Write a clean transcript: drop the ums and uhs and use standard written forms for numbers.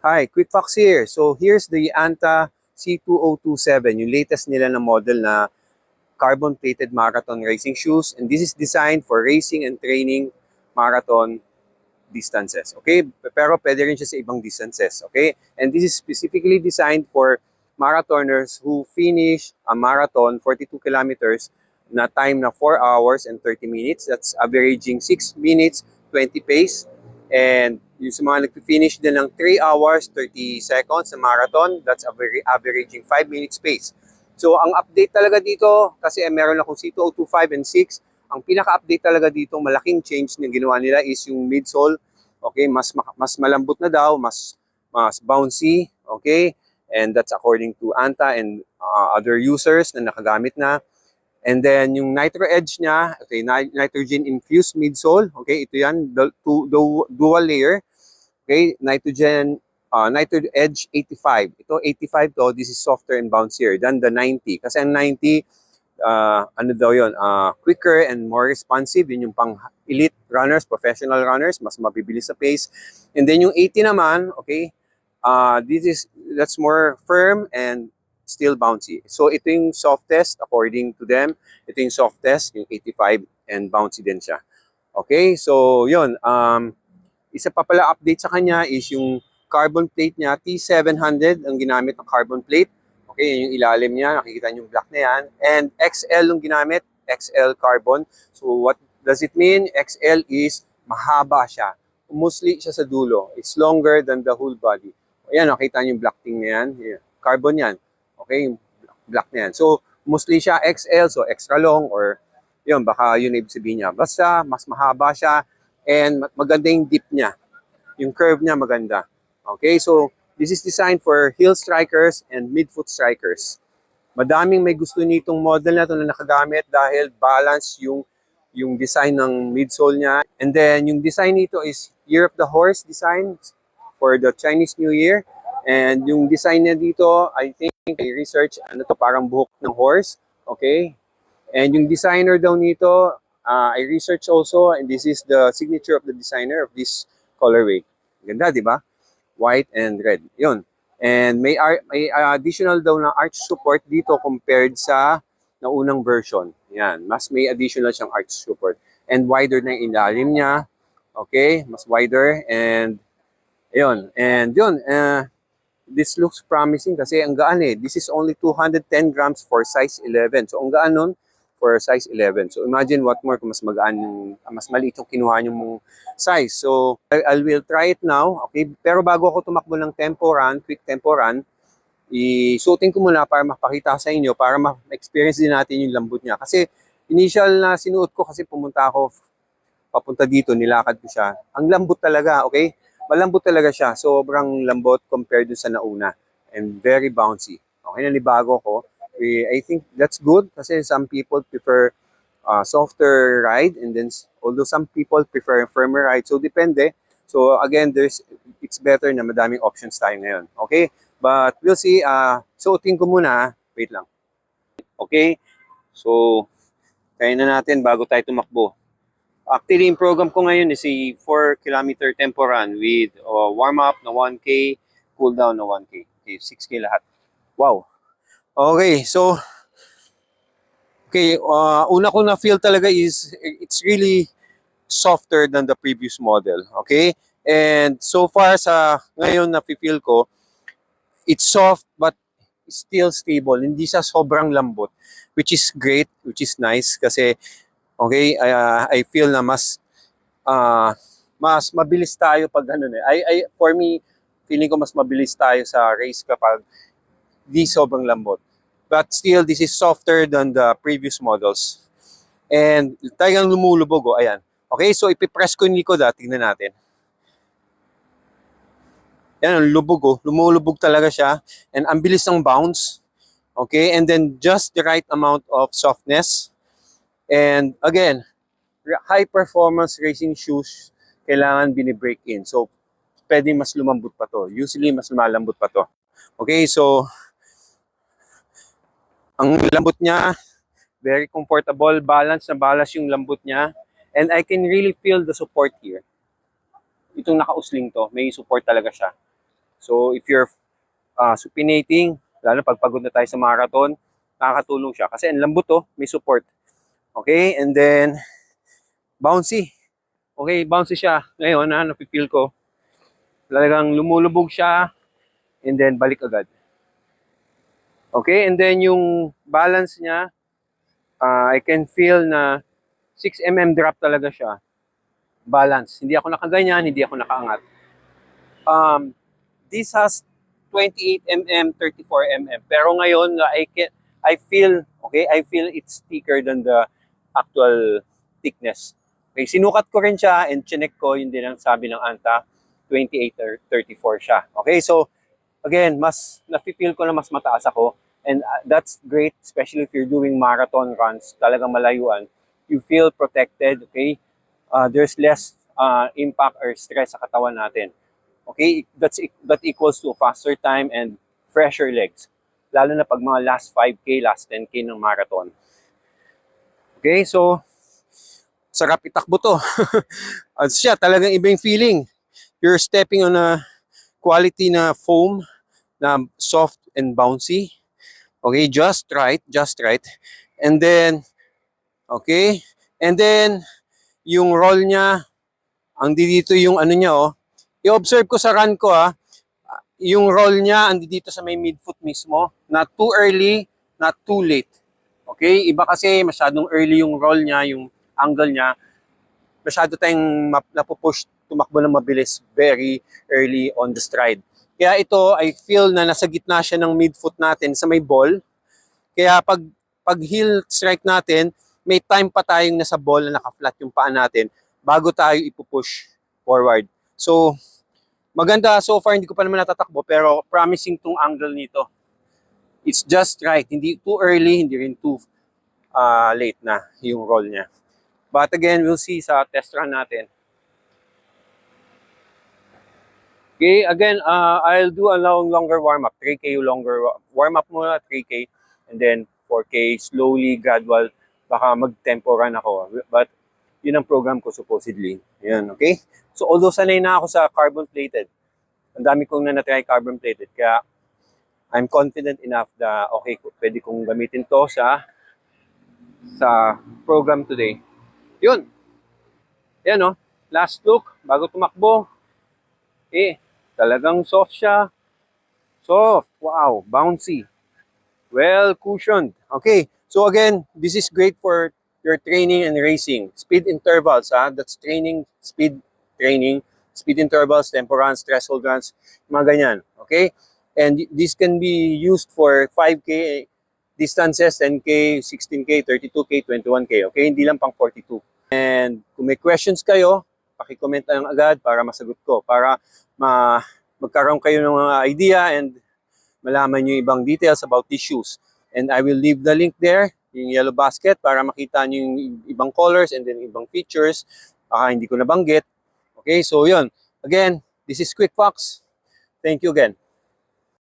Hi, Quick Fox here. So here's the Anta C2027, yung latest nila na model na carbon-plated marathon racing shoes. And this is designed for racing and training marathon distances. Okay? Pero pwede rin siya sa ibang distances. Okay? And this is specifically designed for marathoners who finish a marathon 42 kilometers na time na 4 hours and 30 minutes. That's averaging 6 minutes 20 pace. And yung sa mga nag-finish din ng 3 hours 30 seconds na marathon, that's averaging 5 minutes pace. So ang update talaga dito, kasi meron akong C2025 and 6, ang pinaka-update talaga dito, malaking change na ginawa nila is yung midsole. Okay, mas malambot na daw, mas bouncy, okay? And that's according to Anta and other users na nakagamit na. And then yung Nitro Edge niya, okay, nitrogen infused midsole, okay, ito yan, dual layer. Okay, Nitro Edge 85. Ito 85 to, this is softer and bouncier than the 90. Kasi ang 90 ano daw yun, quicker and more responsive. Yun yung pang elite runners, professional runners, mas mabibilis sa pace. And then yung 80 naman, okay, that's more firm and still bouncy. So ito yung softest according to them. Ito yung softest, yung 85 and bouncy din siya. Okay, so yun. Isa pa pala update sa kanya is yung carbon plate niya, T700 ang ginamit ng carbon plate. Okay, yung ilalim niya, nakikita niyo yung black na yan. And XL yung ginamit, XL carbon. So what does it mean? XL is mahaba siya. Umusli siya sa dulo. It's longer than the whole body. Ayan, nakita niyo yung black thing na yan. Yeah. Carbon yan. Okay, yung black na yan. So, mostly siya XL, so extra long or yun, baka yun ibig sabihin niya. Basta, mas mahaba siya and maganda yung dip niya. Yung curve niya maganda. Okay, so this is designed for heel strikers and midfoot strikers. Madaming may gusto nitong model na ito na nakagamit dahil balance yung design ng midsole niya. And then, yung design nito is Year of the Horse design for the Chinese New Year. And yung design niya dito, I think, I research, ano to, parang buhok ng horse. Okay? And yung designer daw nito, I research also, and this is the signature of the designer of this colorway. Ganda, di ba? White and red. Yun. And may additional daw na arch support dito compared sa naunang version. Yan. Mas may additional siyang arch support. And wider na yung ilalim niya. Okay? Mas wider. And yun. And yun. This looks promising kasi ang gaan eh. This is only 210 grams for size 11. So ang gaan nun for size 11. So imagine what more kung mas magaan yung, mas maliit yung kinuha yung size. So I will try it now. Okay, pero bago ako tumakbo ng tempo run, quick tempo run, isuotin ko muna para mapakita sa inyo, para ma-experience din natin yung lambot niya. Kasi initial na sinuot ko kasi pumunta ako papunta dito, nilakad ko siya. Ang lambot talaga, okay? Malambot talaga siya. Sobrang lambot compared sa nauna. And very bouncy. Okay, nanibago ko. I think that's good kasi some people prefer softer ride and then although some people prefer firmer ride. So depende. So again, it's better na madaming options tayo ngayon. Okay? But we'll see. Suotin ko muna. Wait lang. Okay? So, kaya na natin bago tayo tumakbo. Actually, yung program ko ngayon is a 4-kilometer tempo run with warm-up na 1K, cool-down na 1K. Okay, 6K lahat. Wow. Okay, so, okay, una ko na-feel talaga is it's really softer than the previous model. Okay? And so far sa ngayon na-feel ko, it's soft but still stable. Hindi siya sobrang lambot, which is great, which is nice kasi okay, I feel na mas mabilis tayo pag ano eh. For me, feeling ko mas mabilis tayo sa race kapag di sobrang lambot. But still, this is softer than the previous models. And talagang lumulubog, oh, ayan. Okay, so ipipress ko yung likod, tingnan natin. Yan, lubog, oh. Lumulubog talaga siya. And ang bilis ng bounce. Okay, and then just the right amount of softness. And again, high performance racing shoes kailangan binibreak in. So, pwedeng mas lumambot pa to. Usually, mas lumalambot pa to. Okay, so, ang lambot niya, very comfortable, balance na balance yung lambot niya. And I can really feel the support here. Itong nakausling to, may support talaga siya. So if you're supinating, lalo pag pagod na tayo sa marathon, nakakatulong siya. Kasi ang lambot to, may support. Okay, and then bouncy. Okay, bouncy siya. Ngayon, napipil ko. Talagang lumulubog siya and then balik agad. Okay, and then yung balance niya, I can feel na 6 mm drop talaga siya. Balance. Hindi ako nakaganyan, hindi ako nakaangat. This has 28 mm, 34 mm. Pero ngayon, I feel it's thicker than the actual thickness. Okay, sinukat ko rin siya and chinek ko, yun din ang sabi ng Anta, 28 or 34 siya. Okay, so again, mas nafe-feel ko na mas mataas ako. And that's great, especially if you're doing marathon runs, talagang malayuan. You feel protected, okay? There's less impact or stress sa katawan natin. Okay, that equals to a faster time and fresher legs. Lalo na pag mga last 5K, last 10K ng marathon. Okay, so sarap itakbo to. At siya, talagang ibang feeling. You're stepping on a quality na foam na soft and bouncy. Okay, just right. And then, okay, and then, yung roll niya, ang dito yung ano niya, oh. I-observe ko sa run ko, yung roll niya, andi dito sa may midfoot mismo. Not too early, not too late. Okay, iba kasi masyadong early yung roll niya, yung angle niya. Masyado tayong napupush, tumakbo na mabilis, very early on the stride. Kaya ito, I feel na nasa gitna siya ng midfoot natin sa may ball. Kaya pag heel strike natin, may time pa tayong nasa ball na naka-flat yung paa natin bago tayo ipupush forward. So, maganda. So far, hindi ko pa naman natatakbo, pero promising tong angle nito. It's just right. Hindi too early, hindi rin too late na yung roll niya. But again, we'll see sa test run natin. Okay, again, I'll do a longer warm-up. 3K longer warm-up muna, 3K. And then 4K, slowly, gradual. Baka mag-tempo run ako. But yun ang program ko supposedly. Yan, okay? So although sanay na ako sa carbon-plated, ang dami kong na-try carbon-plated. Kaya I'm confident enough na okay, pwede kong gamitin to sa program today. Yun. Yan, no? Last look, bago tumakbo. Talagang soft siya. Soft. Wow. Bouncy. Well cushioned. Okay. So again, this is great for your training and racing. Speed intervals. That's training, speed training. Speed intervals, tempo runs, threshold runs, mga ganyan. Okay. And this can be used for 5K distances, 10K, 16K, 32K, 21K. Okay. Hindi lang pang 42. And kung may questions kayo, paki-comment lang agad para masagot ko. Para magkaroon kayo ng mga idea and malaman nyo ibang details about these shoes. And I will leave the link there, yung yellow basket, para makita nyo yung ibang colors and then ibang features. Hindi ko nabanggit. Okay, so yun. Again, this is Quick Fox. Thank you again.